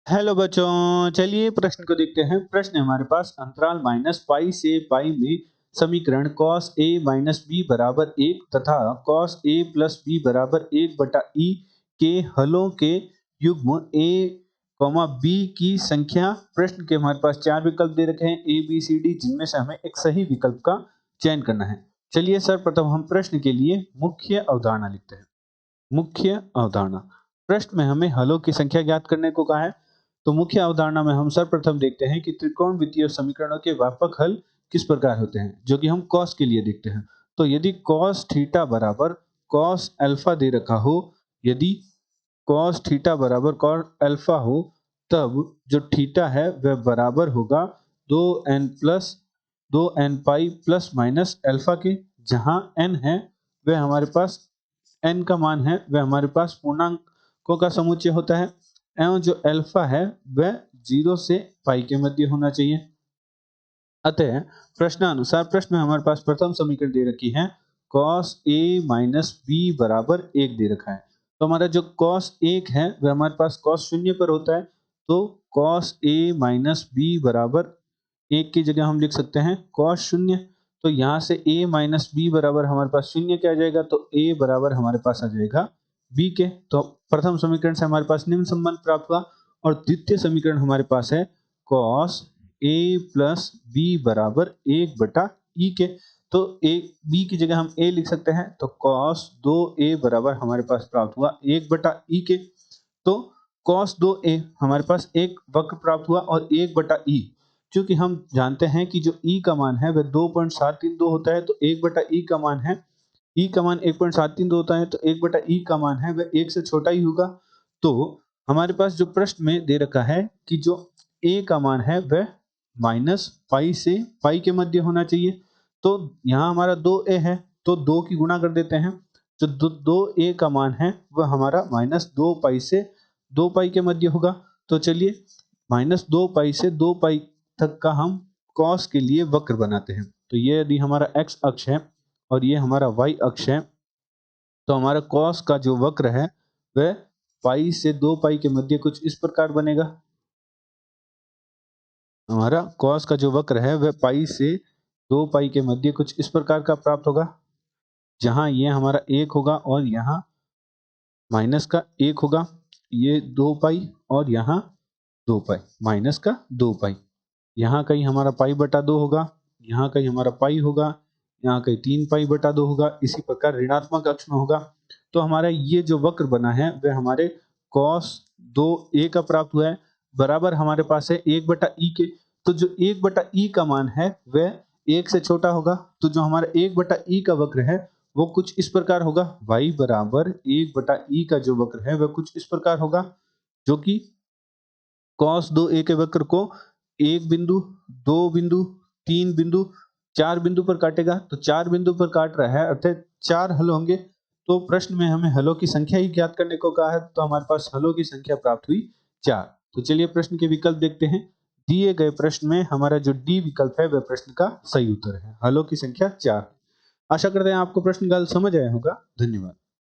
Hello बच्चों, चलिए प्रश्न को देखते हैं। प्रश्न है हमारे पास अंतराल माइनस पाई से पाई में समीकरण cos a माइनस बी बराबर 1 तथा cos a प्लस बी बराबर 1 बटा ई के हलों के युग्म a b की संख्या। प्रश्न के हमारे पास चार विकल्प दे रखे हैं a b c d, जिनमें से हमें एक सही विकल्प का चयन करना है। चलिए सर्वप्रथम हम प्रश्न के लिए मुख्य अवधारणा लिखते हैं। मुख्य अवधारणा, प्रश्न में हमें हलों की संख्या ज्ञात करने को कहा है। तो मुख्य अवधारणा में हम सर्वप्रथम देखते हैं कि त्रिकोणमितीय समीकरणों के व्यापक हल किस प्रकार होते हैं, जो कि हम कॉस के लिए देखते हैं। तो यदि कॉस थीटा बराबर कॉस अल्फा दे रखा हो, यदि कॉस थीटा बराबर कॉस अल्फा हो, तब जो थीटा है वह बराबर होगा 2n pi plus minus alpha के, जहां n है वह हमारे पास n का मान है वह हमारे पास पूर्णांकों का समुच्चय होता है, एवं जो अल्फा है वह 0 से पाई के मध्य होना चाहिए। अतः प्रश्नानुसार प्रश्न में हमारे पास प्रथम समीकरण दे रखी है cos a माइनस बी बराबर 1 दे रखा है। तो हमारा जो cos 1 है वह हमारे पास cos 0 पर होता है। तो cos a माइनस बी बराबर 1 की जगह हम लिख सकते हैं cos 0। तो यहाँ से a माइनस बी बराबर हमारे पास 0 क्या आ जाएगा, तो a बराबर हमारे पास आ जाएगा b के। तो प्रथम समीकरण से हमारे पास निम्न संबंध प्राप्त हुआ। और द्वितीय समीकरण हमारे पास है cos a प्लस बी बराबर 1 बटा ई के। तो a b की जगह हम a लिख सकते हैं। तो cos 2a बराबर हमारे पास प्राप्त हुआ 1 बटा ई के। तो cos 2a हमारे पास एक वक्र प्राप्त हुआ और 1 बटा ई, क्योंकि हम जानते हैं कि जो e का मान है वह 2.732 होता है। तो 1 बटा ई का मान है, ई का मान 1.732 होता है, तो 1 बटा ई का मान है वह 1 से छोटा ही होगा। तो हमारे पास जो प्रश्न में दे रखा है कि जो a का मान है वह माइनस पाई से पाई के मध्य होना चाहिए। तो यहाँ हमारा 2a है, तो 2 की गुणा कर देते हैं। जो 2a का मान है वह हमारा माइनस 2 पाई से 2 पाई के मध्य होगा। तो चलिए माइनस 2 पाई से 2 पाई तक का हम cos के लिए वक्र बनाते हैं। तो ये यदि हमारा x अक्ष है और ये हमारा y अक्ष है, तो हमारा cos का जो वक्र है वह पाई से 2 पाई के मध्य कुछ इस प्रकार बनेगा। हमारा cos का जो वक्र है वह पाई से 2 पाई के मध्य कुछ इस प्रकार का प्राप्त होगा, जहां ये हमारा 1 होगा और यहाँ माइनस का 1 होगा। ये 2 पाई और यहाँ 2 पाई, माइनस का 2 पाई। यहाँ कहीं हमारा पाई बटा 2 होगा, यहाँ कहीं हमारा पाई होगा, यहाँ कहीं 3 पाई बटा 2 होगा। इसी प्रकार ऋणात्मक अक्ष में होगा। तो हमारा ये जो वक्र बना है वह हमारे cos 2a का प्राप्त हुआ है, बराबर हमारे पास है 1 बटा ई के। तो जो 1 बटा ई का मान है वह 1 से छोटा होगा। तो जो हमारा 1 बटा ई का वक्र है वो कुछ इस प्रकार होगा, y बराबर 1 बटा ई का जो वक्र है वह कुछ इस प्रकार होगा, जो कि cos 2a के वक्र को 1 बिंदु, 2 बिंदु, 3 बिंदु, 4 बिंदु पर काटेगा। तो 4 बिंदु पर काट रहा है, अर्थात 4 हल होंगे। तो प्रश्न में हमें हलों की संख्या ही ज्ञात करने को कहा है, तो हमारे पास हलों की संख्या प्राप्त हुई 4। तो चलिए प्रश्न के विकल्प देखते हैं। दिए गए प्रश्न में हमारा जो डी विकल्प है वह प्रश्न का सही उत्तर है। हलों की संख्या 4। आशा करते हैं आपको प्रश्न का हल समझ आया होगा। धन्यवाद।